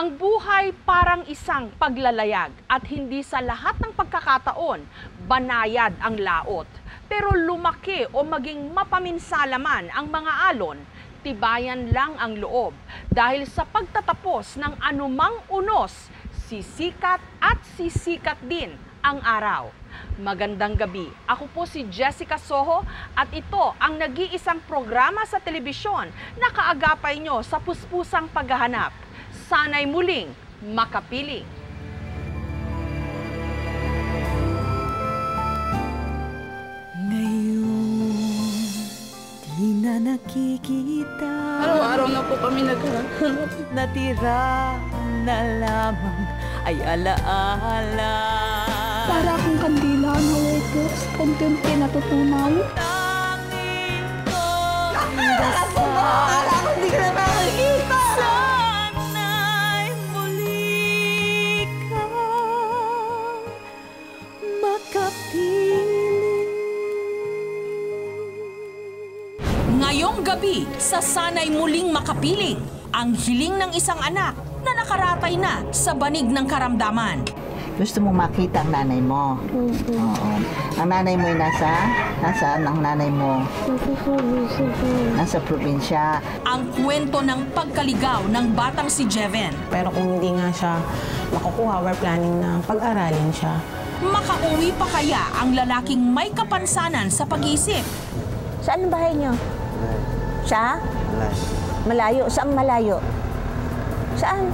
Ang buhay parang isang paglalayag at hindi sa lahat ng pagkakataon banayad ang laot. Pero lumaki o maging mapaminsalaman ang mga alon, tibayan lang ang loob dahil sa pagtatapos ng anumang unos, sisikat at sisikat din ang araw. Magandang gabi. Ako po si Jessica Soho at ito ang nag-iisang programa sa telebisyon na kaagapay nyo sa puspusang paghahanap. Sana'y muling makapiling. Ngayon, di na nakikita. Araw-araw na po kami naghahanap. Natira na lamang ay alaala. Para akong kandila na waiter, konti-unti natutunaw. Tanging ko dasal. Hindi ka na nakikita! Sana'y muli kang makapiling. Ngayong gabi sa Sana'y Muling Makapiling, ang hiling ng isang anak na nakaratay na sa banig ng karamdaman. Gusto mo makita ang nanay mo? Oo. Ang nanay mo ay nasaan ang nanay mo? Nasa probinsya. Ang kwento ng pagkaligaw ng batang si Jeven. Pero kung hindi nga siya makukuha, we're planning na pag-aralin siya. Makauwi pa kaya ang lalaking may kapansanan sa pag-iisip? Saan ang bahay niyo? Sa? Malayo. Saan malayo? Saan?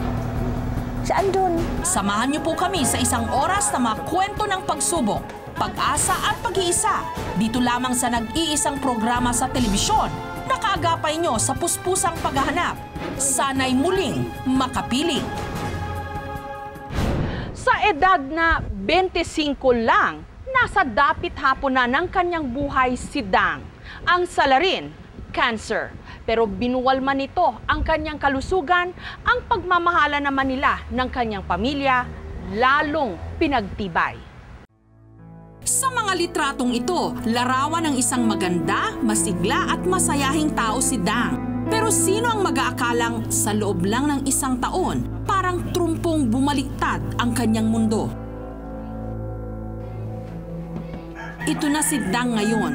Saan doon? Samahan niyo po kami sa isang oras na makwento ng pagsubok, pag-asa at pag-iisa. Dito lamang sa nag-iisang programa sa telebisyon na kaagapay niyo sa puspusang paghahanap. Sana'y muling makapiling. Sa edad na 25 lang, nasa dapit hapon na ng kanyang buhay si Dang. Ang salarin, cancer. Pero binuwal man nito ang kanyang kalusugan, ang pagmamahala naman nila ng kanyang pamilya, lalong pinagtibay. Sa mga litratong ito, larawan ng isang maganda, masigla at masayahing tao si Dang. Pero sino ang mag-aakalang sa loob lang ng isang taon, parang trumpong bumaliktad ang kanyang mundo? Ito na si Dang ngayon.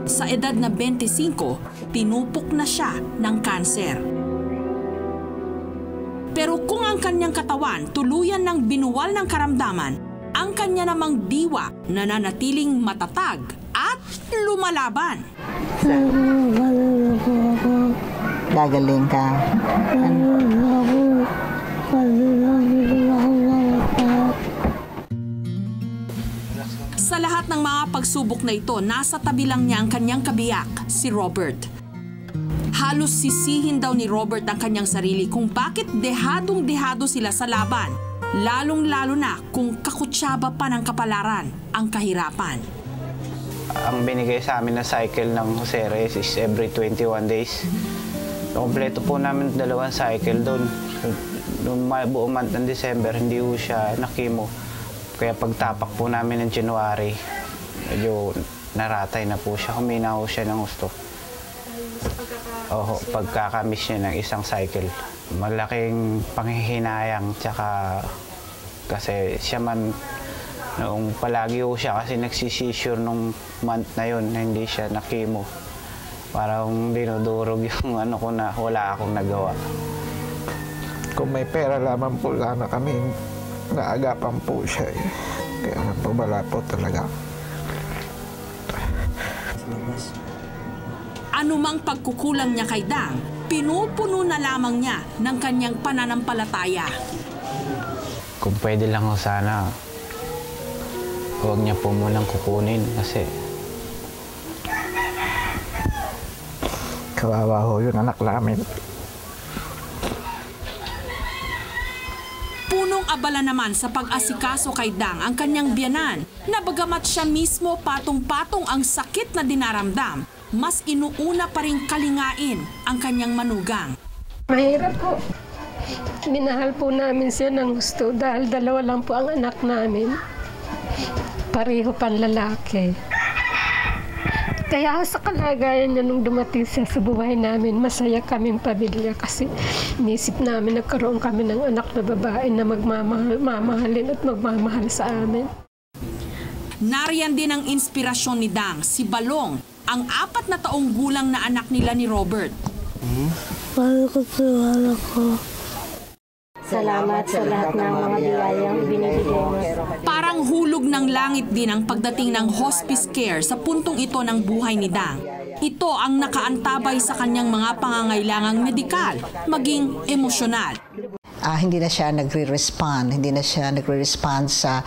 Sa edad na 25, pinupok na siya ng kanser. Pero kung ang kanyang katawan tuluyan ng binuwal ng karamdaman, ang kanya namang diwa nananatiling matatag at lumalaban. Gagaling ka. Sa lahat ng mga pagsubok na ito, nasa tabi lang niya ang kanyang kabiyak, si Robert. Halos sisihin daw ni Robert ang kanyang sarili kung bakit dehadong-dehado sila sa laban, lalong-lalo na kung kakutsaba pa ng kapalaran ang kahirapan. Ang binigay sa amin na cycle ng Jose Reyes is every 21 days. Kompleto po namin 2 cycle doon. Noong buong month ng December, hindi po siya nakimo. Kaya pagtapak po namin ng January, medyo naratay na po siya. Humina po siya ng gusto. Oo, pagkakamiss niya ng isang cycle. Malaking panghihinayang, tsaka kasi siya man, noong palagi po siya kasi nagsisisure nung month na yun, hindi siya nakimo. Parang dinudurog yung ano ko na wala akong nagawa. Kung may pera lamang po sana kami, naagapan po siya eh. Kaya wala po talaga. Anumang pagkukulang niya kay Dang, pinupuno na lamang niya ng kanyang pananampalataya. Kung pwede lang ho sana, huwag niya po munang kukunin kasi Kawawa ho yung anak namin. Punong abala naman sa pag-asikaso kay Dang ang kanyang biyanan na bagamat siya mismo patong-patong ang sakit na dinaramdam, mas inuuna pa rin kalingain ang kanyang manugang. Mahirap po. Minahal po namin siya ng gusto dahil 2 lang po ang anak namin. Pareho pang lalaki. Kaya sa kalagayan niya nung dumating siya sa buhay namin, masaya kaming pamilya kasi inisip namin nagkaroon kami ng anak na babae na mamahalin at magmamahal sa amin. Nariyan din ang inspirasyon ni Dang, si Balong, ang 4 na taong gulang na anak nila ni Robert. Mahal ko sa anak ko. Salamat sa lahat ng mga biyayang binibigay mo. Parang hulog ng langit din ang pagdating ng hospice care sa puntong ito ng buhay ni Dang. Ito ang nakaantabay sa kanyang mga pangangailangang medikal, maging emosyonal. Hindi na siya nagre-respond sa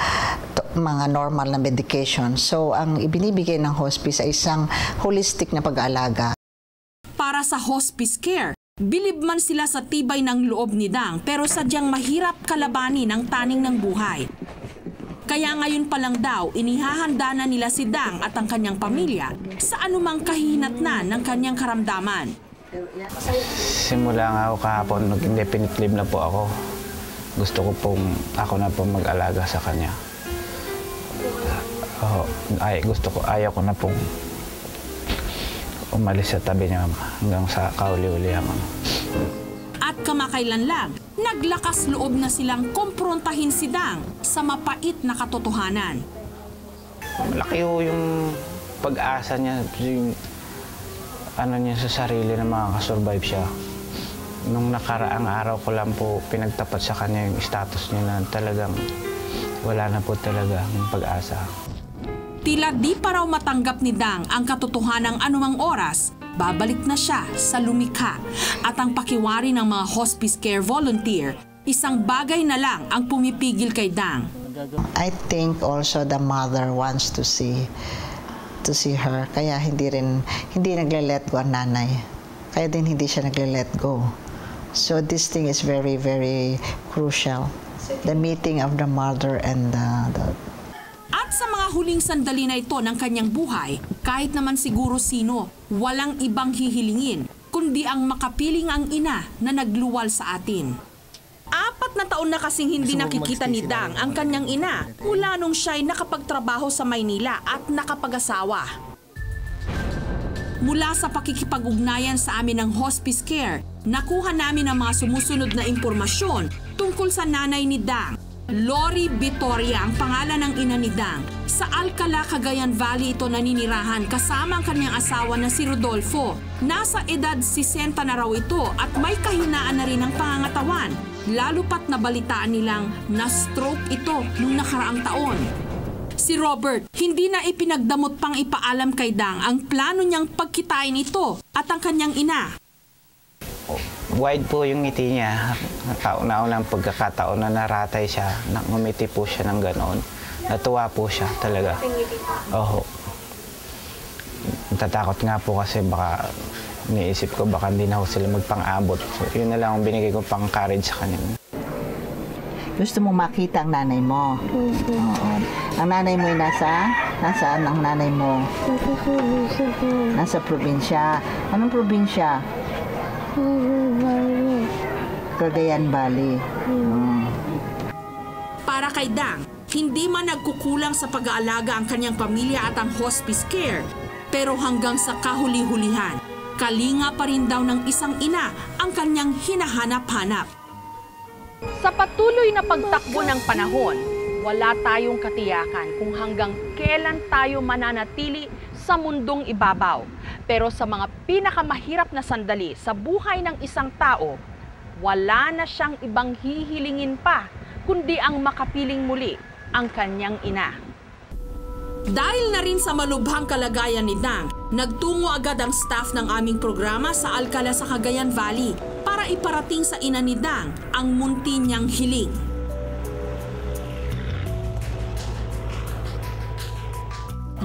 mga normal na medication. So, ang ibinibigay ng hospice ay isang holistic na pag-aalaga. Para sa hospice care, bilib man sila sa tibay ng loob ni Dang pero sadyang mahirap kalabanin ang taning ng buhay. Kaya ngayon pa lang daw, inihahanda na nila si Dang at ang kanyang pamilya sa anumang kahihinatnan ng kanyang karamdaman. Simula nga ako kahapon, nag-indefinite leave na po ako. Gusto ko pong ako na po mag-alaga sa kanya. Ayaw ko na pong umalis sa tabi niya hanggang sa kauli-ulihan. At kamakailan lang, naglakas loob na silang komprontahin si Dang sa mapait na katotohanan. Malaki yung pag-asa niya, yung niya sa sarili na makakasurvive siya. Nung nakaraang araw ko lang po pinagtapat sa kanya yung status niya na talagang wala na po talaga yung pag-asa. Tila di pa raw matanggap ni Dang ang katotohanang anumang oras, babalik na siya sa lumikha. At ang pakiwari ng mga hospice care volunteer, isang bagay na lang ang pumipigil kay Dang. I think also the mother wants to see her. Kaya hindi nagle-let go ang nanay. Kaya din hindi siya nagle-let go. So this thing is very, very crucial. The meeting of the mother and the At sa mga huling sandali na ito ng kanyang buhay, kahit naman siguro sino, walang ibang hihilingin, kundi ang makapiling ang ina na nagluwal sa atin. 4 na taon na kasing hindi nakikita ni Dang ang kanyang ina mula nung siya'y nakapagtrabaho sa Maynila at nakapag-asawa. Mula sa pakikipag-ugnayan sa amin ng hospice care, nakuha namin ang mga sumusunod na impormasyon tungkol sa nanay ni Dang. Lori Vitoria ang pangalan ng ina ni Dang. Sa Alcala, Cagayan Valley ito naninirahan kasama ang kanyang asawa na si Rodolfo. Nasa edad 60 na raw ito at may kahinaan na rin ang pangangatawan. Lalo pat nabalitaan nilang na-stroke ito nung nakaraang taon. Si Robert, hindi na ipinagdamot pang ipaalam kay Dang ang plano niyang pagkitain ito at ang kanyang ina. Wide po yung ngiti niya. Kauna-unang pagkakataon na naratay siya, ngumiti po siya ng ganoon. Natuwa po siya talaga. Oho. Natatakot nga po kasi baka niisip ko baka hindi na ho sila magpang-abot. So, yun na lang ang binigay ko pang courage sa kanya. Gusto mo makita ang nanay mo? Oo. Ang nanay mo ay nasaan ang nanay mo? Nasa probinsya. Anong probinsya? Cagayan Valley. Para kay Dang, hindi man nagkukulang sa pag-aalaga ang kanyang pamilya at ang hospice care, pero hanggang sa kahuli-hulihan, kalinga pa rin daw ng isang ina ang kanyang hinahanap-hanap. Sa patuloy na pagtakbo ng panahon, wala tayong katiyakan kung hanggang kailan tayo mananatili sa mundong ibabaw. Pero sa mga pinakamahirap na sandali sa buhay ng isang tao, wala na siyang ibang hihilingin pa, kundi ang makapiling muli ang kanyang ina. Dahil na rin sa malubhang kalagayan ni Dang, nagtungo agad ang staff ng aming programa sa Alcala sa Cagayan Valley para iparating sa ina ni Dang ang munti niyang hiling.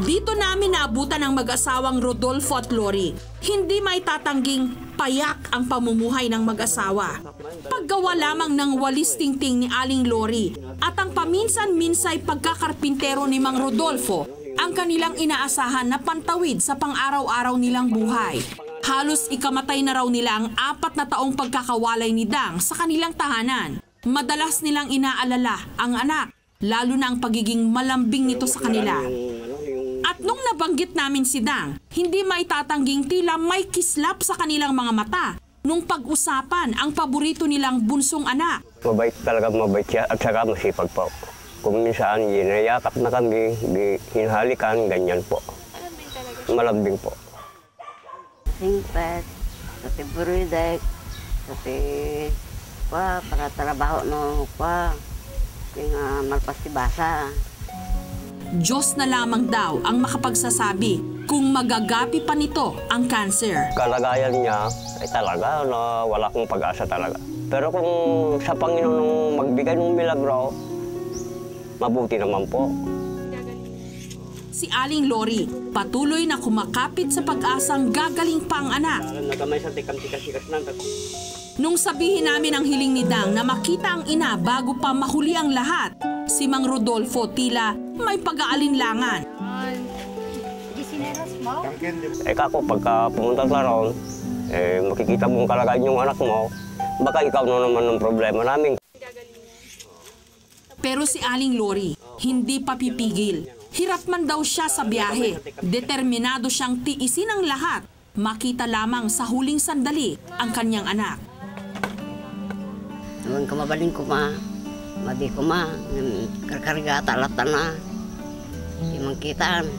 Dito namin naabutan ang mag-asawang Rodolfo at Lori. Hindi may tatangging payak ang pamumuhay ng mag-asawa. Paggawa lamang ng walis tingting ni Aling Lori at ang paminsan-minsay pagkakarpintero ni Mang Rodolfo ang kanilang inaasahan na pantawid sa pang-araw-araw nilang buhay. Halos ikamatay na raw nila ang 4 na taong pagkakawalay ni Dang sa kanilang tahanan. Madalas nilang inaalala ang anak, lalo na ang pagiging malambing nito sa kanila. At nung Nabanggit namin si Dang, hindi maitatangging tila may kislap sa kanilang mga mata nung pag-usapan ang paborito nilang bunsong anak. Mabait talaga, mabait siya at saka masipag po. Kung minsan ginayakap na kami, hinahalikan, ganyan po. Malambing po. Singpet, pati buridek, pati para trabaho no kaya malpastibasa. Diyos na lamang daw ang makapagsasabi kung magagapi pa nito ang cancer. Kalagayan niya ay talaga na wala akong pag-asa talaga. Pero kung sa Panginoon magbigay ng milagro, mabuti naman po. Si Aling Lori patuloy na kumakapit sa pag-asang gagaling pa ang anak. Nung sabihin namin ang hiling ni Dang na makita ang ina bago pa mahuli ang lahat, si Mang Rodolfo tila may pag-aalinlangan. Kako, pagka pumunta ka ron, makikita mo ang kalagayan yung anak mo, baka ikaw na naman ang problema namin. Pero si Aling Lori hindi pa pipigil. Hirap man daw siya sa biyahe. Determinado siyang tiisin ang lahat. Makita lamang sa huling sandali ang kanyang anak. Naman kamabaling ko madi ko karkarigata latan na. Imang kitaan.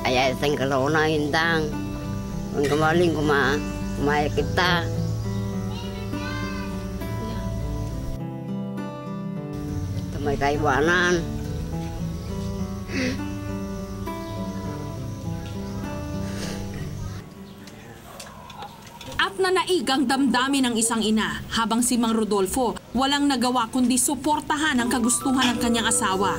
Ay tayong kalaw na hindang. Naman kamabaling ko kumaya kita. May kaibanan. At nanaig ang damdamin ng isang ina habang si Mang Rodolfo walang nagawa kundi suportahan ang kagustuhan ng kanyang asawa.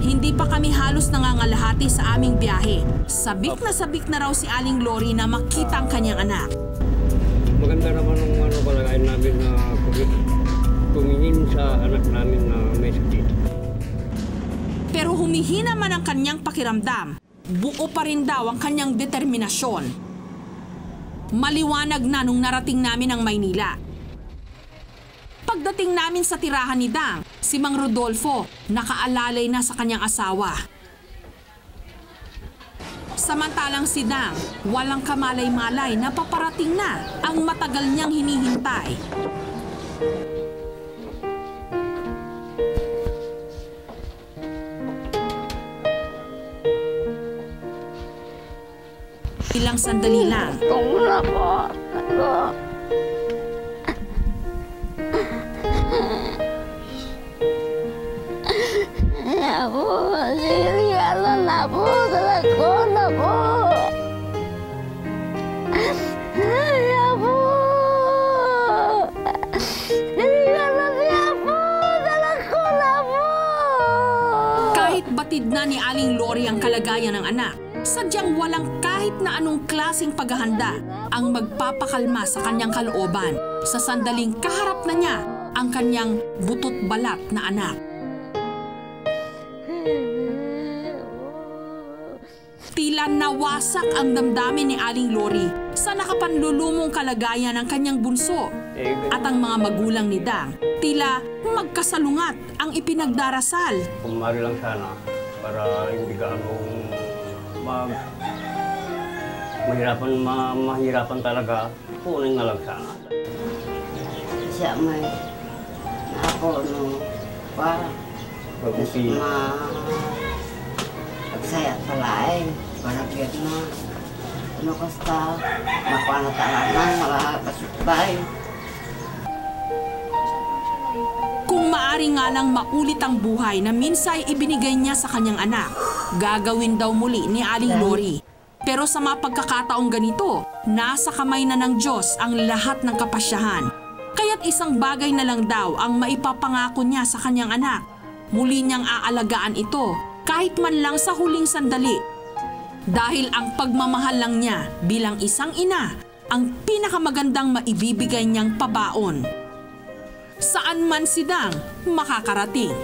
Hindi pa kami halos nangangalahati sa aming biyahe. Sabik na raw si Aling Lori na makita ang kanyang anak. Maganda naman ang kalagayan namin na tumingin sa anak namin na may sakit. Pero humihina man ang kanyang pakiramdam, buo pa rin daw ang kanyang determinasyon. Maliwanag na nung narating namin ang Maynila. Pagdating namin sa tirahan ni Dang, si Mang Rodolfo nakaalalay na sa kanyang asawa. Samantalang si Dang, walang kamalay-malay na paparating na ang matagal niyang hinihintay. Ilang sandali lang. Tumula po. Ako, siriyalan na po. Talago na po. Ako. Siriyalan niya po. Talago na po. Kahit batid na ni Aling Lori ang kalagayan ng anak, sadyang walang kahit na anong klaseng paghahanda ang magpapakalma sa kanyang kalooban sa sandaling kaharap na niya ang kanyang butot balat na anak. Tila nawasak ang damdamin ni Aling Lori sa nakapanlulumong kalagayan ng kanyang bunso at ang mga magulang ni Dang tila magkasalungat ang ipinagdarasal. Kumari lang sana para hindi ka mahirapan talaga, kunin na lang sana. Siya may ako Mabuti. Pagsaya talain, para biyat na kasta, mapanatanan, makakasukbay. Kung maari nga lang maulit ang buhay na minsay ibinigay niya sa kanyang anak, gagawin daw muli ni Aling Lori. Pero sa mga pagkakataong ganito, nasa kamay na ng Diyos ang lahat ng kapasyahan. Kaya't isang bagay na lang daw ang maipapangako niya sa kanyang anak. Muli niyang aalagaan ito kahit man lang sa huling sandali. Dahil ang pagmamahal lang niya bilang isang ina ang pinakamagandang maibibigay niyang pabaon. Saan man si Dang makakarating.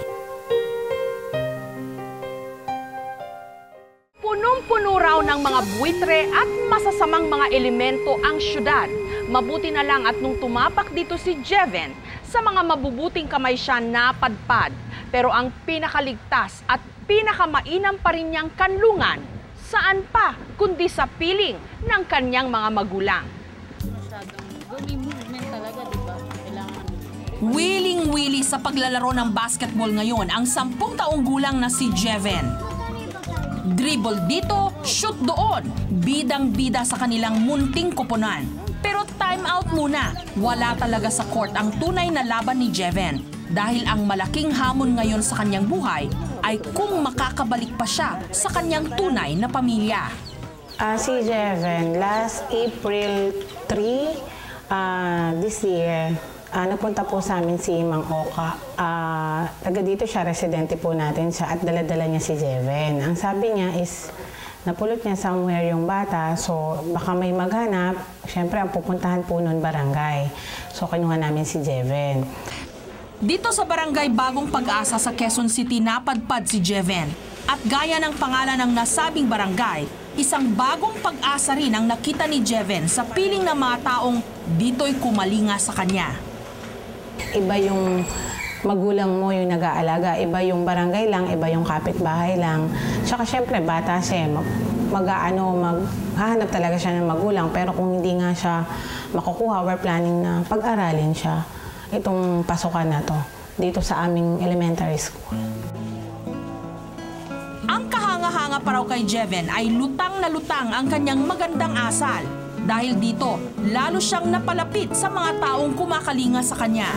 Punong-puno raw ng mga mga buitre at masasamang mga elemento ang syudad. Mabuti na lang at nung tumapak dito si Jeven, sa mga mabubuting kamay siya napadpad. Pero ang pinakaligtas at pinakamainam pa rin niyang kanlungan, saan pa kundi sa piling ng kanyang mga magulang. Willing-willy sa paglalaro ng basketball ngayon ang 10 taong gulang na si Jeven. Dribble dito, shoot doon. Bidang-bida sa kanilang munting koponan. Pero time out muna. Wala talaga sa court ang tunay na laban ni Jeven. Dahil ang malaking hamon ngayon sa kanyang buhay ay kung makakabalik pa siya sa kanyang tunay na pamilya. Si Jeven, last April 3 this year, napunta po sa amin si Mang Oka. Taga dito siya, residente po natin siya at dala-dala niya si Jeven. Ang sabi niya is, napulot niya somewhere yung bata, so baka may maghanap. Siyempre, ang pupuntahan po nun barangay. So, kinuha namin si Jeven. Dito sa barangay Bagong Pag-asa sa Quezon City napadpad si Jeven. At gaya ng pangalan ng nasabing barangay, isang bagong pag-asa rin ang nakita ni Jeven sa piling ng mga taong dito'y kumalinga sa kanya. Iba yung magulang mo yung nag-aalaga, iba yung barangay lang, iba yung kapitbahay lang. Tsaka syempre bata siya, maghahanap talaga siya ng magulang. Pero kung hindi nga siya makukuha, we're planning na pag-aralin siya itong pasukan na to dito sa aming elementary school. Ang kahanga-hanga pa raw kay Jeven ay lutang na lutang ang kanyang magandang asal. Dahil dito, lalo siyang napalapit sa mga taong kumakalinga sa kanya.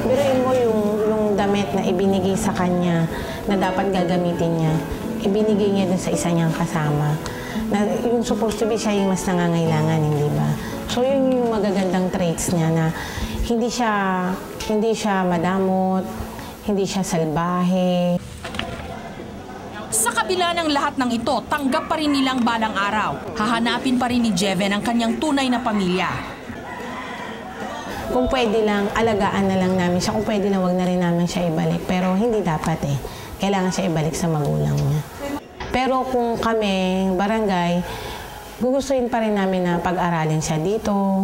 Biruin mo yung damit na ibinigay sa kanya na dapat gagamitin niya. Ibinigay niya dun sa isa niyang kasama. Na yung supposed to be siya yung mas nangangailangan, hindi ba? So yun yung magagandang traits niya na hindi siya madamot, hindi siya salbahe. Sa kabila ng lahat ng ito, tanggap pa rin nilang balang araw. Hahanapin pa rin ni Jeven ang kanyang tunay na pamilya. Kung pwede lang, alagaan na lang namin siya. Kung pwede na, wag na rin namin siya ibalik. Pero hindi dapat eh. Kailangan siya ibalik sa magulang niya. Pero kung kami, barangay, gugustuhin pa rin namin na pag-aralin siya dito.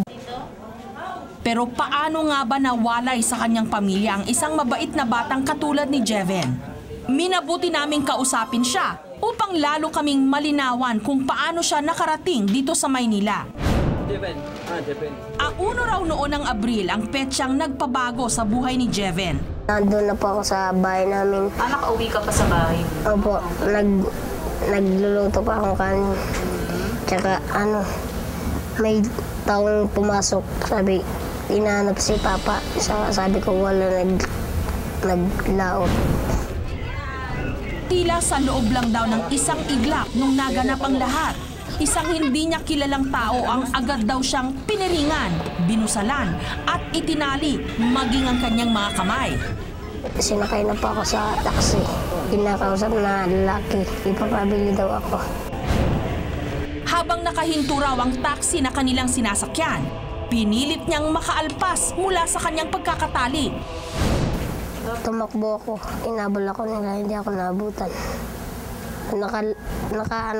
Pero paano nga ba nawalay sa kanyang pamilya ang isang mabait na batang katulad ni Jeven? Minabuti naming kausapin siya upang lalo kaming malinawan kung paano siya nakarating dito sa Maynila. Auno raw noon ng Abril ang petsyang nagpabago sa buhay ni Jeven. Nandun na po ako sa bahay namin. Nakauwi ka pa sa bahay? Opo, nagluluto pa akong kanin. Tsaka may taong pumasok. Sabi, inahanap si Papa. Sabi ko wala, naglaot. Tila sa loob lang daw ng isang iglap nung naganap ang lahat. Isang hindi niya kilalang tao ang agad daw siyang piniringan, binusalan at itinali maging ang kanyang mga kamay. Sinakay na po ako sa taxi. Kinakausap na lalaki. Ipapabili daw ako. Habang nakahinto raw ang taxi na kanilang sinasakyan, pinilit niyang makaalpas mula sa kanyang pagkakatali. Tumakbo ako. Inabol ako nila. Hindi ako naabutan. Naka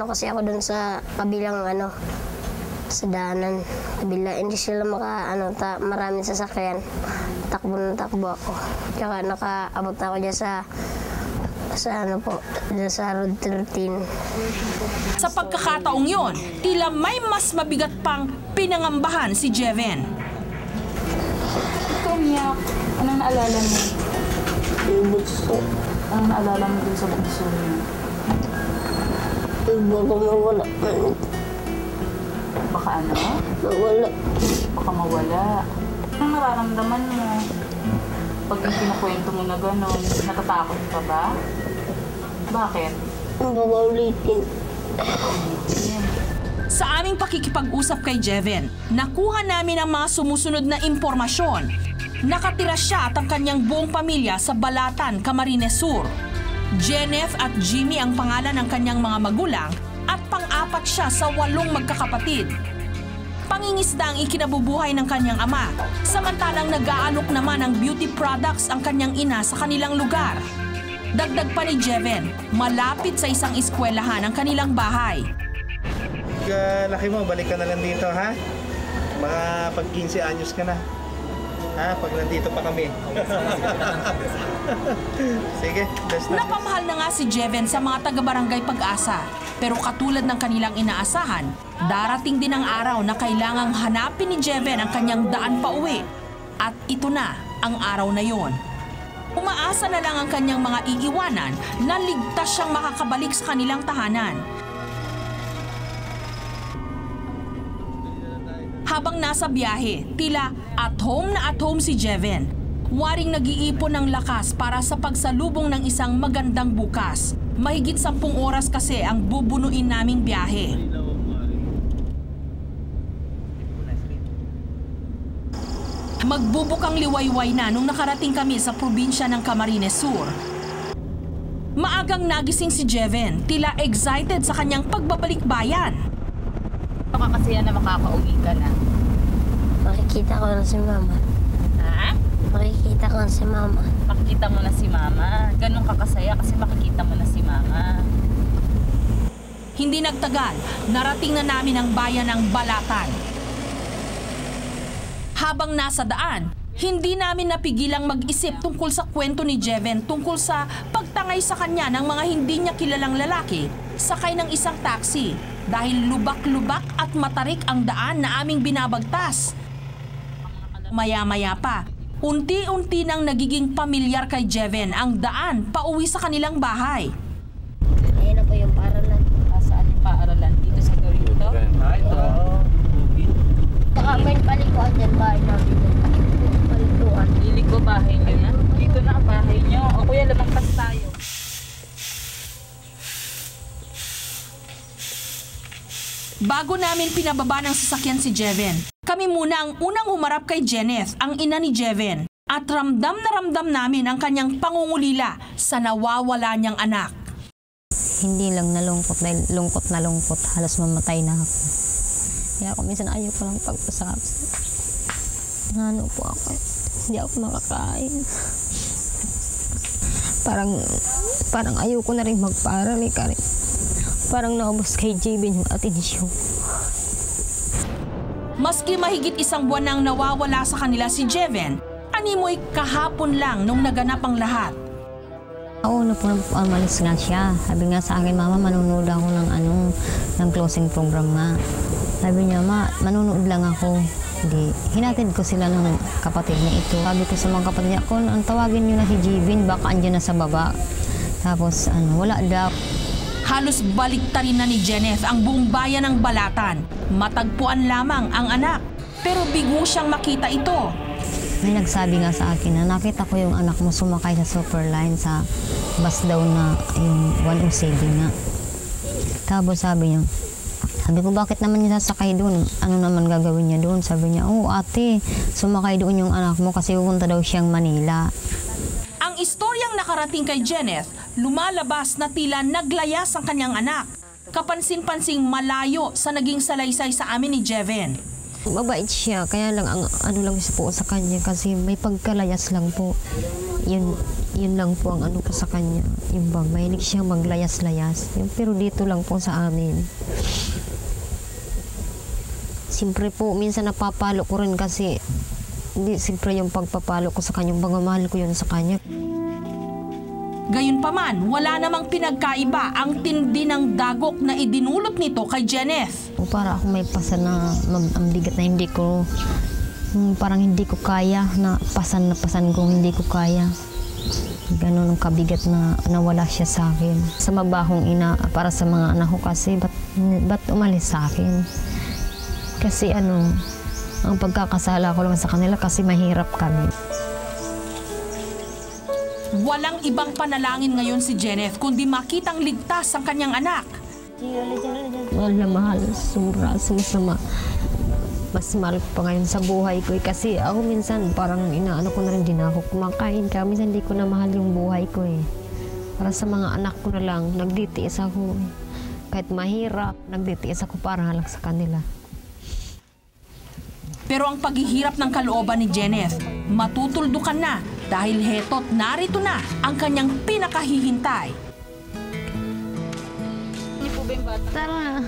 kasi ako dun sa kabilang sa daanan. Kabila. Hindi sila maraming sasakyan. Takbo na takbo ako. Tsaka nakaabot ako dyan sa Road 13. Sa pagkakataong yon, tila may mas mabigat pang pinangambahan si Jeven. Ikaw, Miyak, anong naalala mo? Yung bunso. Anong naalala mo dun sa bunso niya? Baka mawala. Baka ano? Mawala. Baka mawala. Anong nararamdaman mo? Pag kinukwento mo na gano'n, natatakot ka ba? Bakit? Baka ulitin. Sa aming pakikipag-usap kay Jeven, nakuha namin ang mga sumusunod na impormasyon. Nakatira siya at ang kanyang buong pamilya sa Balatan, Camarines Sur. Jenef at Jimmy ang pangalan ng kanyang mga magulang at pang-apat siya sa 8 magkakapatid. Pangingisda ang ikinabubuhay ng kanyang ama, samantalang nag-aalok naman ng beauty products ang kanyang ina sa kanilang lugar. Dagdag pa ni Jeven, malapit sa isang eskwelahan ang kanilang bahay. Laki mo, balik ka na lang dito, ha? Mga pag 15 anyos ka na. Ha? Pag nandito pa kami. Sige, best na. Napamahal na nga si Jeven sa mga taga-barangay Pag-asa. Pero katulad ng kanilang inaasahan, darating din ang araw na kailangang hanapin ni Jeven ang kanyang daan pauwi. At ito na ang araw na yon. Umaasa na lang ang kanyang mga iiwanan na ligtas siyang makakabalik sa kanilang tahanan. Habang nasa biyahe, tila at home si Jeven. Waring nag-iipon ng lakas para sa pagsalubong ng isang magandang bukas. Mahigit 10 oras kasi ang bubunuin naming biyahe. Magbubukang liwayway na nung nakarating kami sa probinsya ng Camarines Sur. Maagang nagising si Jeven, tila excited sa kanyang pagbabalik bayan. Makakasaya na makakauwi ka na. Makikita ko na si Mama. Ha? Makikita ko na si Mama. Makikita mo na si Mama. Ganun kakasaya kasi makikita mo na si Mama. Hindi nagtagal, narating na namin ang bayan ng Balatan. Habang nasa daan, hindi namin napigilang mag-isip tungkol sa kwento ni Jeven tungkol sa pagtangay sa kanya ng mga hindi niya kilalang lalaki sakay ng isang taxi dahil lubak-lubak at matarik ang daan na aming binabagtas. Maya-maya pa, unti-unti nang nagiging pamilyar kay Jeven ang daan pauwi sa kanilang bahay. Ayan na po yung paaralan. Saan yung paaralan? Dito sa Dorito? Ito. Saka may palikuan dyan bahay namin. Palikuan. Liliko bahay nyo na. Dito na ang bahay nyo. O kuya, lumangkas tayo. Bago namin pinababa ng sasakyan si Jeven, kami muna ang unang humarap kay Jeneth, ang ina ni Jeven. At ramdam na ramdam namin ang kanyang pangungulila sa nawawala niyang anak. Hindi lang nalungkot dahil lungkot na lungkot. Halos mamatay na ako. Kaya ako minsan ayaw ko lang pagpasap. Ano po ako. Hindi ako makakain. Parang ayaw ko na rin magparal eh. Parang naubos kay Jibin yung atensyon. Maski mahigit 1 buwan nang nawawala sa kanila si Jeven, animoy kahapon lang nung naganap ang lahat. Una po umalis nga siya. Sabi nga sa akin, Mama, manunood ako ng closing program nga. Sabi niya, Ma, manunood lang ako. Hindi. Hinatid ko sila ng kapatid na ito. Sabi ko sa mga kapatid niya, kung ang tawagin niyo na si Jibin, baka andyan na sa baba. Tapos wala daw. Halos baliktarin na ni Jeneth ang buong bayan ng Balatan. Matagpuan lamang ang anak. Pero bigo siyang makita ito. May nagsabi nga sa akin na nakita ko yung anak mo sumakay sa Superline sa bus daw na yung 107 nga. Tapos sabi ko, bakit naman niya sasakay doon? Ano naman gagawin niya doon? Sabi niya, oh ate, sumakay doon yung anak mo kasi pupunta daw siyang Manila. Ang istoryang nakarating kay Jeneth, lumalabas na tila naglayas ang kanyang anak. Kapansin-pansing malayo sa naging salaysay sa amin ni Jeven. Mabait siya, kaya lang ano lang po sa kanya kasi may pagkalayas lang po. Yun lang po ang ano po sa kanya. Yung bang mahilig siya maglayas-layas. Pero dito lang po sa amin. Siyempre po, minsan napapalo ko rin kasi siyempre yung pagpapalo ko sa kanya, yung pagmamahal ko yun sa kanya. Gayunpaman, wala namang pinagkaiba ang tindi ng dagok na idinulot nito kay Jeneth. Para ako may pasan na ang bigat na hindi ko, parang hindi ko kaya, na pasan kung hindi ko kaya. Ganun ang kabigat na nawala siya sa akin. Sa mabahong ina, para sa mga anak ko kasi, ba't umalis sa akin? Kasi ang pagkakasala ko lang sa kanila kasi mahirap kami. Walang ibang panalangin ngayon si Jeneth kundi makitang ligtas ang kanyang anak. Mahal na mahal, sumasama. Mas mahal pa ngayon sa buhay ko kasi ako minsan parang inaano ko na rin, din ako kumakain ka. Minsan hindi ko na mahal yung buhay ko eh. Para sa mga anak ko na lang, nagditiis ako eh. Kahit mahirap, nagditiis ako para lang sa kanila. Pero ang paghihirap ng kalooban ni Jeneth, matutuldukan na dahil heto't narito na ang kanyang pinakahihintay. Hindi po ba yung bata? Tara.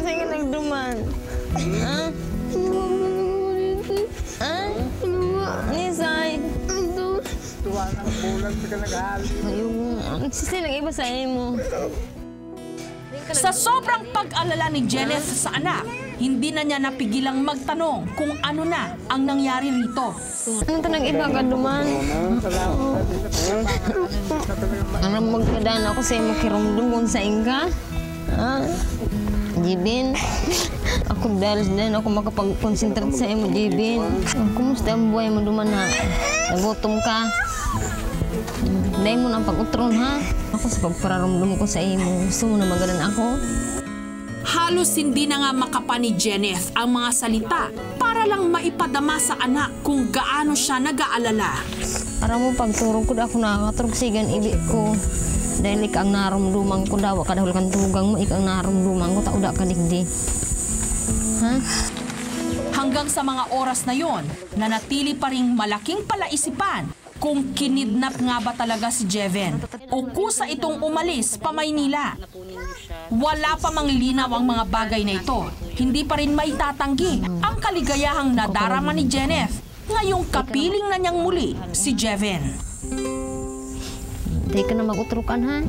Sige nagduman. Ha? Nisay. Sisi nag-iba sa mo. Sa sobrang pag-alala ni Jeneth sa anak, hindi na niya napigilang magtanong kung ano na ang nangyari rito. Ano ito nag-iba ka duman? Ano magkadaan ako sa imo kirumdumon sa inga? Ha? Jibin, ako dahil din ako makapag-concentrate sa imo, Jibin. Kumusta ang buhay mo duman ha? Nagutom ka? Dahil mo ng pag-utron ha? Ako sa pagpararumdum ko sa imo, gusto mo na magalan ako? Halos hindi na nga makapa ni Jeneth ang mga salita para lang maipadama sa anak kung gaano siya nag-aalala. Para mo pagturog ko ako nakakaturog sigan ibig ko. Dahil ikaw ang narumduman ko daw, kadahol kang tugang mo, ikaw ang narumduman ko, tauda ka digdi. Ha? Hanggang sa mga oras na yon, nanatili pa ring malaking palaisipan kung kinidnap nga ba talaga si Jeven o kusa itong umalis pa Maynila. Wala pa mang linaw ang mga bagay na ito. Hindi pa rin maitatanggi ang kaligayahang nadarama ni Jeneth ngayong kapiling na niyang muli si Jeven. Tayo ka na mag-utrukan, ha?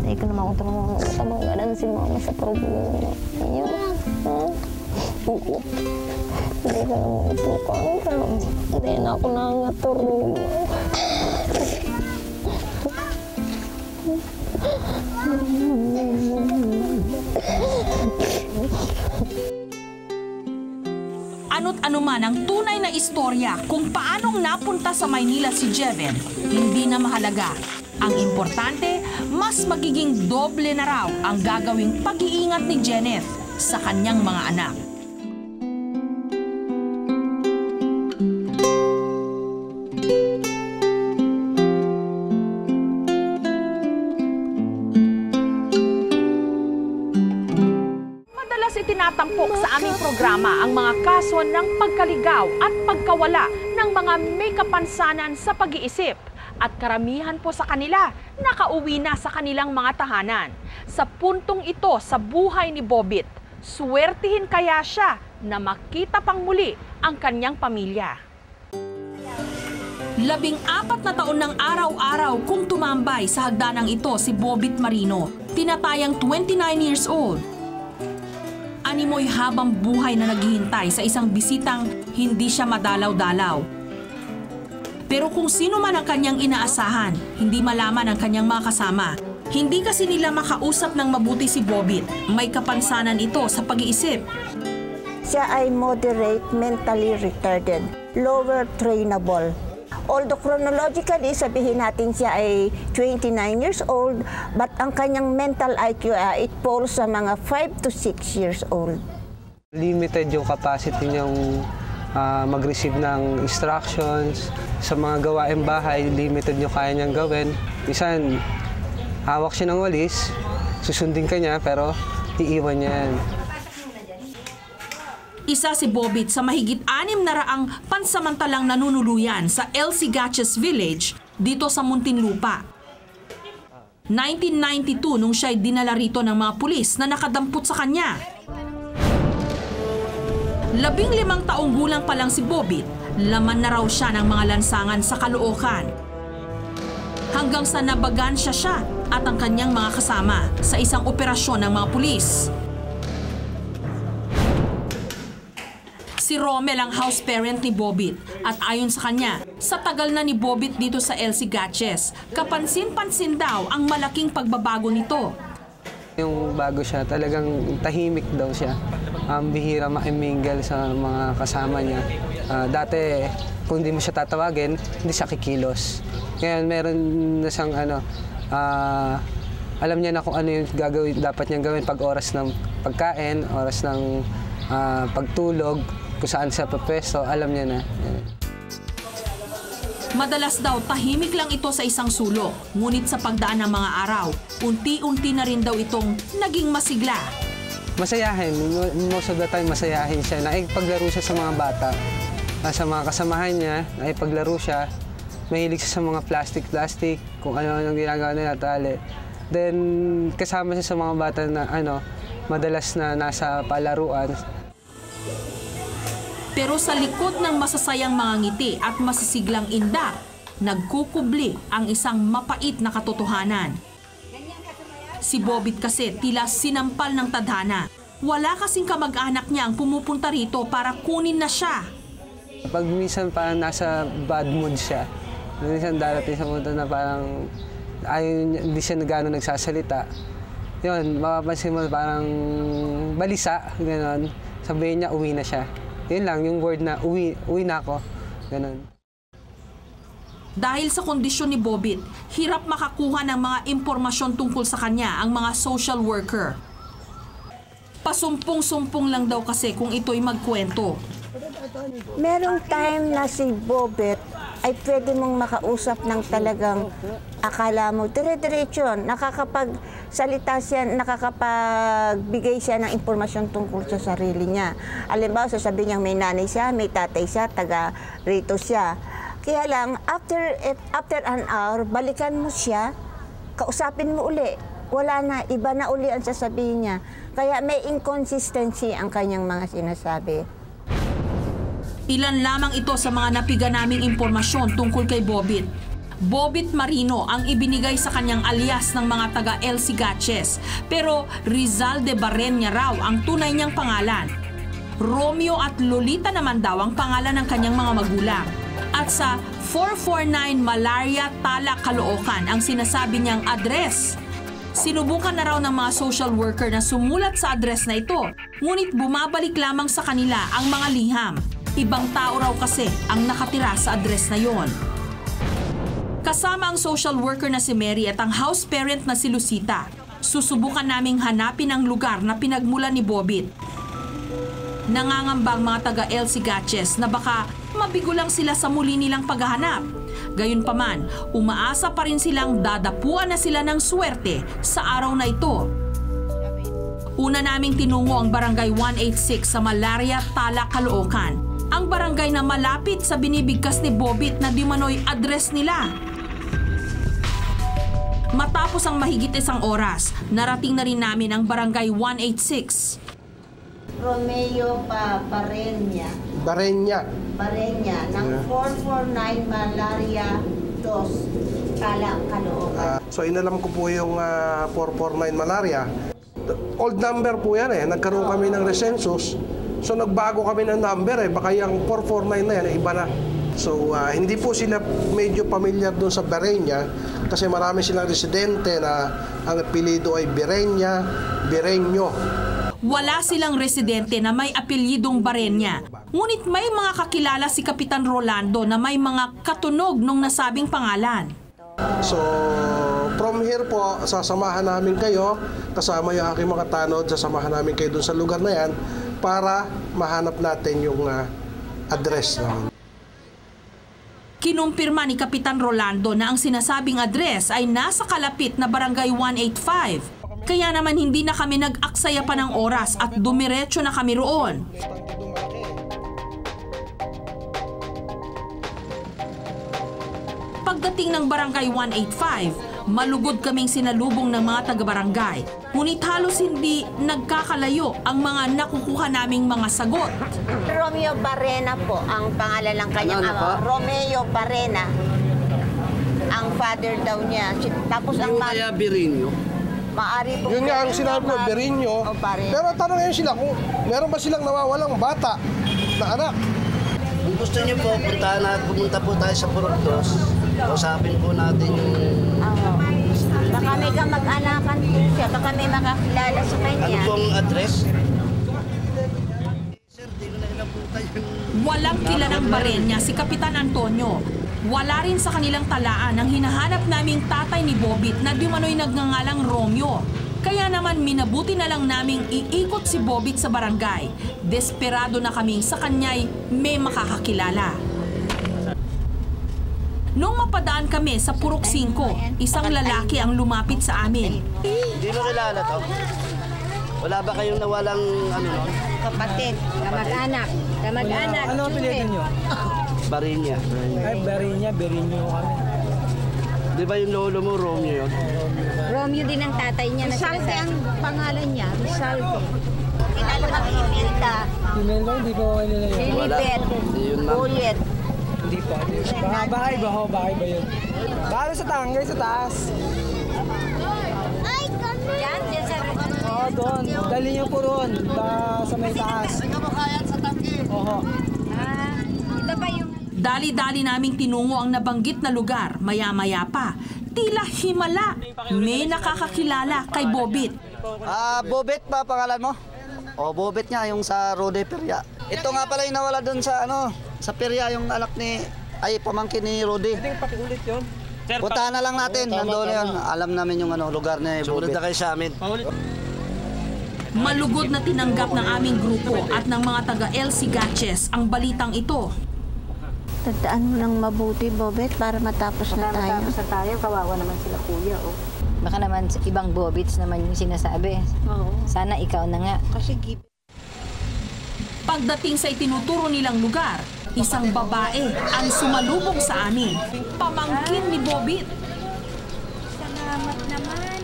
Tayo ka na mag-utrukan. Tabanggalan si mama sa problema. Iyo, ha? Oo. Tayo ka na mag-utrukan. Hindi na ako nangatulog. Ano't ano man ang tunay na istorya kung paanong napunta sa Maynila si Jeven, hindi na mahalaga. Ang importante, mas magiging doble na raw ang gagawing pag-iingat ni Jeneth sa kanyang mga anak. Madalas itinatampok sa aming programa ang mga kaso ng pagkaligaw at pagkawala ng mga may kapansanan sa pag-iisip. At karamihan po sa kanila nakauwi na sa kanilang mga tahanan. Sa puntong ito sa buhay ni Bobit, swertihin kaya siya na makita pang muli ang kanyang pamilya. 14 na taon ng araw-araw kung tumambay sa hagdanang ito si Bobit Marino, tinatayang 29 years old. Animoy habang buhay na naghihintay sa isang bisitang hindi siya madalaw-dalaw. Pero kung sino man ang kanyang inaasahan, hindi malaman ang kanyang mga kasama. Hindi kasi nila makausap ng mabuti si Bobit. May kapansanan ito sa pag-iisip. Siya ay moderate mentally retarded, lower trainable. Although chronologically, sabihin natin siya ay 29 years old, but ang kanyang mental IQ, it falls sa mga 5 to 6 years old. Limited yung capacity niyang mag-receive ng instructions. Sa mga gawaing bahay, limited yung kaya niyang gawin. Minsan, hawak siya ng walis, susundin ka niya, pero iiwan niya yan. Isa si Bobit sa mahigit 600 pansamantalang nanunuluyan sa LC Gatches Village dito sa Muntinlupa. 1992 nung siya'y dinala rito ng mga pulis na nakadampot sa kanya. 15 taong gulang pa lang si Bobit, laman na raw siya ng mga lansangan sa Caloocan. Hanggang sa nabagan siya at ang kanyang mga kasama sa isang operasyon ng mga pulis. Si Romel ang house parent ni Bobit at ayon sa kanya, sa tagal na ni Bobit dito sa LC Gatches, kapansin-pansin daw ang malaking pagbabago nito. Yung bago siya, talagang tahimik daw siya. Bihira makimingle sa mga kasama niya. Dati, kung hindi mo siya tatawagin, hindi siya kikilos. Ngayon, meron na siyang alam niya na kung ano yung dapat niyang gawin pag oras ng pagkain, oras ng pagtulog, kung saan siya papwesto, alam niya na. Madalas daw tahimik lang ito sa isang sulok, ngunit sa pagdaan ng mga araw, unti-unti na rin daw itong naging masigla. Masayahin, most of the time masayahin siya. Nakipaglaro siya sa mga bata, sa mga kasamahan niya, nakipaglaro siya. Mahilig siya sa mga plastic, kung ano-ano ginagawa nila, tali. Then kasama siya sa mga bata na madalas na nasa palaruan. Pero sa likod ng masasayang mga ngiti at masisiglang indak, nagkukubli ang isang mapait na katotohanan. Si Bobit kasi tila sinampal ng tadhana. Wala kasing kamag-anak niya ang pumupunta rito para kunin na siya. Pag minsan parang nasa bad mood siya, minsan darating sa punto na parang hindi siya gano'n nagsasalita. Yun, mapapansin mo parang balisa, gano'n. Sabihin niya, uwi na siya. Yun lang, yung word na uwi na ako. Ganun. Dahil sa kondisyon ni Bobit, hirap makakuha ng mga impormasyon tungkol sa kanya ang mga social worker. Pasumpong-sumpong lang daw kasi kung ito'y magkwento. Merong time na si Bobit ay pwede mong makausap ng talagang akala mo, dire-diretso, nakakapagsalita siya, nakakapagbigay siya ng impormasyon tungkol sa sarili niya. Halimbawa, sasabihin niya may nanay siya, may tatay siya, taga rito siya. Kaya lang, after an hour, balikan mo siya, kausapin mo uli. Wala na, iba na uli ang sasabihin niya. Kaya may inconsistency ang kanyang mga sinasabi. Ilan lamang ito sa mga napiga naming impormasyon tungkol kay Bobit. Bobit Marino ang ibinigay sa kanyang alias ng mga taga El Sigaches, pero Rizal de Barrenia raw ang tunay niyang pangalan. Romeo at Lolita naman daw ang pangalan ng kanyang mga magulang. At sa 449 Malaria, Tala, Caloocan ang sinasabi niyang address. Sinubukan na raw ng mga social worker na sumulat sa address na ito, ngunit bumabalik lamang sa kanila ang mga liham. Ibang tao raw kasi ang nakatira sa address na yon. Kasama ang social worker na si Mary at ang house parent na si Lucita, susubukan naming hanapin ang lugar na pinagmulan ni Bobit. Nangangambang mga taga El Sigaches na baka mabigo lang sila sa muli nilang paghahanap. Gayunpaman, umaasa pa rin silang dadapuan na sila ng swerte sa araw na ito. Una naming tinungo ang Barangay 186 sa Malaria, Tala, Caloocan. Ang barangay na malapit sa binibigkas ni Bobit na di manoy address nila. Matapos ang mahigit isang oras, narating na rin namin ang Barangay 186. Romeo Barrenia. Barrenia ng 449 Malaria 2, Tala, Caloocan. So inalam ko po yung 449 Malaria. Old number po yan eh. Nagkaroon kami ng recensus. So nagbago kami ng number eh. Baka yung 449 na yan, iba na. So hindi po sila medyo familiar doon sa Barrenia kasi marami silang residente na ang apelyido ay Barreño. Wala silang residente na may apelyidong Barrenia. Ngunit may mga kakilala si Kapitan Rolando na may mga katunog nung nasabing pangalan. So from here po, sasamahan namin kayo kasama yung aking mga tanod, sasamahan namin kayo doon sa lugar na yan para mahanap natin yung address namin. Kinumpirma ni Kapitan Rolando na ang sinasabing address ay nasa kalapit na Barangay 185. Kaya naman hindi na kami nag-aksaya pa ng oras at dumiretso na kami roon. Pagdating ng Barangay 185, malugod kaming sinalubong ng mga taga-barangay. Ngunit halos hindi nagkakalayo ang mga nakukuha naming mga sagot. Romeo Barrena po ang pangalan ng kanyang ama. Romeo Barrena. Ang father daw niya. Tapos ang kaya Barreño? Maari po. Yun nga ang sinabi ko, Barreño. Pero tanong ngayon sila kung meron ba silang nawawalang bata na anak. Kung gusto niyo po, pumunta po tayo sa Purugdos. Usapin po natin yung... Baka may kamag-anakan po siya. Baka may makakilala sa kanya. Ano pong address? Walang kilalang Barrenia si Kapitan Antonio. Wala rin sa kanilang talaan ang hinahanap naming tatay ni Bobit na di manoy nagngangalang Romeo. Kaya naman minabuti na lang naming iikot si Bobit sa barangay. Desperado na kaming sa kanya'y may makakakilala. Nung mapadaan kami sa Purok 5, isang lalaki ang lumapit sa amin. Hindi mo kilala to? Wala ba kayong nawalang ano nun? Kapatid, kamag-anak. Kamag-anak. Ano ang pilitin nyo? Barinya. Ay, Berinyo kami. Di ba yung lolo mo, Romeo yun? Romeo din ang tatay niya. Rizalde ang pangalan niya, Rizalde. Kinalo ng Imelda. Imelda, hindi ko kanila yun. Lilibet. Bullet. Hindi pa. Bahay ba yun? Balo sa tangay, sa taas. Diyan sa Oo, doon. Dali niyo po roon. Sa may taas. Oo. Ito ba yung... Dali-dali naming tinungo ang nabanggit na lugar. Maya-maya pa, tila himala. May nakakakilala kay Bobit. Bobit pa pangalan mo? O, Bobit nga, yung sa Rode Peria. Ito nga pala yung nawala doon sa sa Peria, yung anak pamangkin ni Rode. Pwedeng pakiulit yun. Puntahan na lang natin, nandoon na yun. Alam namin yung lugar ni Bobit. Sumunod na kayo sa amin. Malugod na tinanggap ng aming grupo at ng mga taga LC Gatches ang balitang ito. Tandaan mo ng mabuti, Bobet, para matapos na tayo. Matapos na tayo, kawawa naman sila kuya. Oh. Baka naman ibang Bobits naman yung sinasabi. Oo. Sana ikaw na nga. Kasi Pagdating sa itinuturo nilang lugar, isang babae ang sumalubong sa amin. Pamangkin ni Bobit. Salamat naman.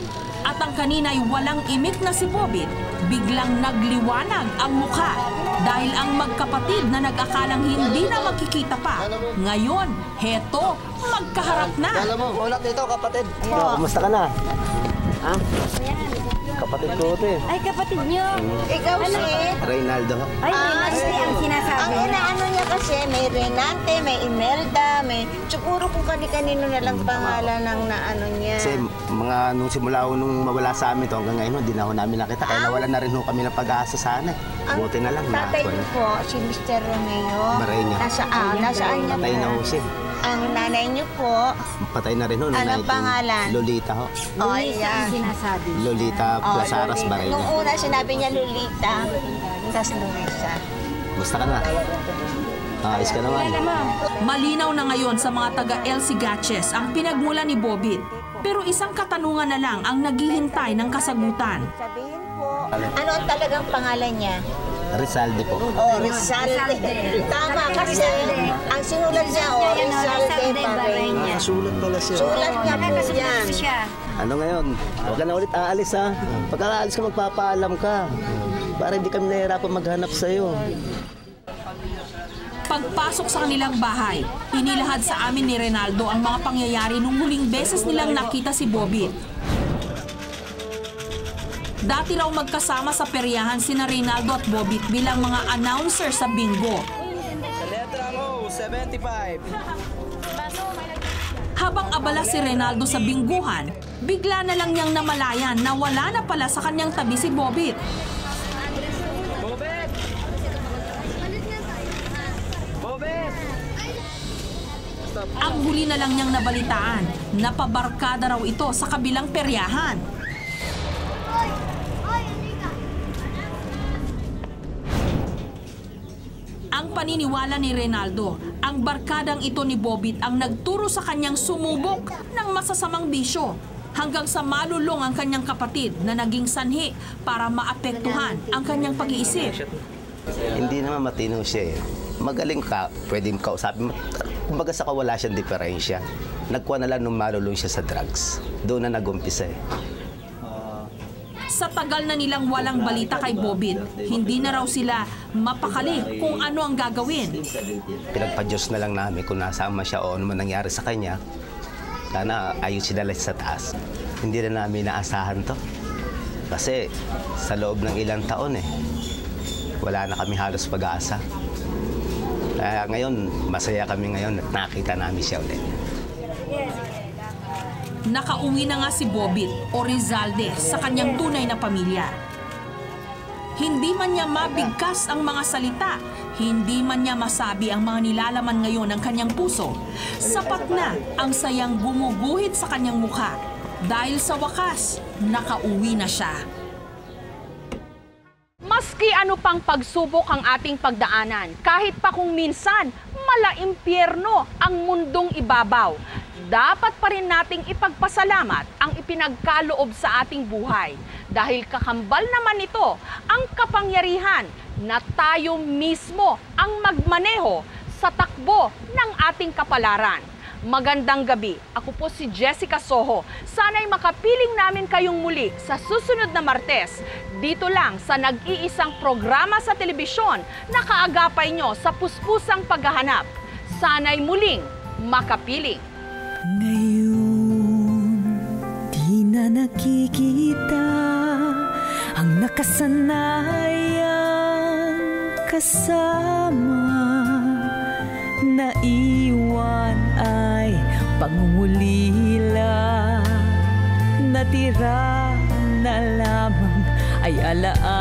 At ang kanina ay walang imik na si Bobit, biglang nagliwanag ang mukha dahil ang magkapatid na nag-akalang hindi na magkikita pa. Ngayon, heto, magkaharap na. Alam mo, ulat nito, kapatid. Kumusta ka na? Ha? Kapatid ko ito eh. Ay, kapatid nyo. Ikaw si... Reynaldo. Ay, ang sinasabi. Ang inaano niya kasi, may Renante, may Imelda, may... Siguro kung kani-kanino na lang pangalan ng naano niya. Kasi nung simula nung mawala sa amin to hanggang ngayon, hindi na ho namin nakita. Kaya nawalan na rin ho kami ng pag-asa sana. Buti na lang. Tatay niyo po, si Mr. Romeo. Barenya. Nasaan niya Patay na ho siya. Ang nanay niyo po, Patay na rin ho. anong pangalan? Lolita ho. Ayan. Sinasabi. Lolita Plazaras Barenya. Nung una sinabi niya Lolita, tapos Luisa. Basta ka na. Ayos ka naman. Malinaw na ngayon sa mga taga LC Gatches ang pinagmula ni Bobit. Pero isang katanungan na lang ang naghihintay ng kasagutan. Sabihin po, ano ang talagang pangalan niya? Rizalde po. Oh, Rizalde. Tama kasi ang sinulat niya, Rizalde Barenya. Sulat pala siya. Sulat niya po yan. Ano ngayon? Huwag ka na ulit aalis ha. Pag aalis ka, magpapaalam ka. Para hindi kami nahihirapan maghanap sa'yo. Pagpasok sa kanilang bahay, inilahad sa amin ni Reynaldo ang mga pangyayari nung huling beses nilang nakita si Bobit. Dati raw magkasama sa peryahan sina Reynaldo at Bobit bilang mga announcer sa bingo. Sa letrang O, 75. Habang abala si Reynaldo sa bingguhan, bigla na lang niyang namalayan na wala na pala sa kanyang tabi si Bobit. Ang huli na lang niyang nabalitaan, napabarkada raw ito sa kabilang peryahan. Ang paniniwala ni Reynaldo, ang barkadang ito ni Bobit ang nagturo sa kanyang sumubok ng masasamang bisyo hanggang sa malulong ang kanyang kapatid na naging sanhi para maapektuhan ang kanyang pag-iisip. Hindi naman matino siya eh. Magaling ka, pwedeng kausapin mo. Kumbaga sa wala siyang diferensya. Nagkuha na lang nung malulong siya sa drugs. Doon na nag-umpisa eh. Sa tagal na nilang walang balita kay Bobit, hindi na raw sila mapakali kung ano ang gagawin. Pinagpa-Diyos na lang namin kung nasama siya o ano man nangyari sa kanya. Sana ayun sila sa taas. Hindi na namin naasahan to. Kasi sa loob ng ilang taon wala na kami halos pag-aasa. Kaya ngayon, masaya kami ngayon at nakita namin siya ulit. Nakauwi na nga si Bobit o Rizalde sa kanyang tunay na pamilya. Hindi man niya mabigkas ang mga salita, Hindi man niya masabi ang mga nilalaman ngayon ng kanyang puso, sapat na ang sayang gumuguhit sa kanyang mukha dahil sa wakas, nakauwi na siya. Maski ano pang pagsubok ang ating pagdaanan, kahit pa kung minsan mala-impyerno ang mundong ibabaw, dapat pa rin nating ipagpasalamat ang ipinagkaloob sa ating buhay dahil kakambal naman ito ang kapangyarihan na tayo mismo ang magmaneho sa takbo ng ating kapalaran. Magandang gabi. Ako po si Jessica Soho. Sana'y makapiling namin kayong muli sa susunod na Martes dito lang sa nag-iisang programa sa telebisyon na kaagapay nyo sa puspusang paghahanap. Sana'y muling makapiling. Ngayon, di na nakikita ang nakasanayang kasama. Naiwan ay pangungulila, natira na lamang ay alaala.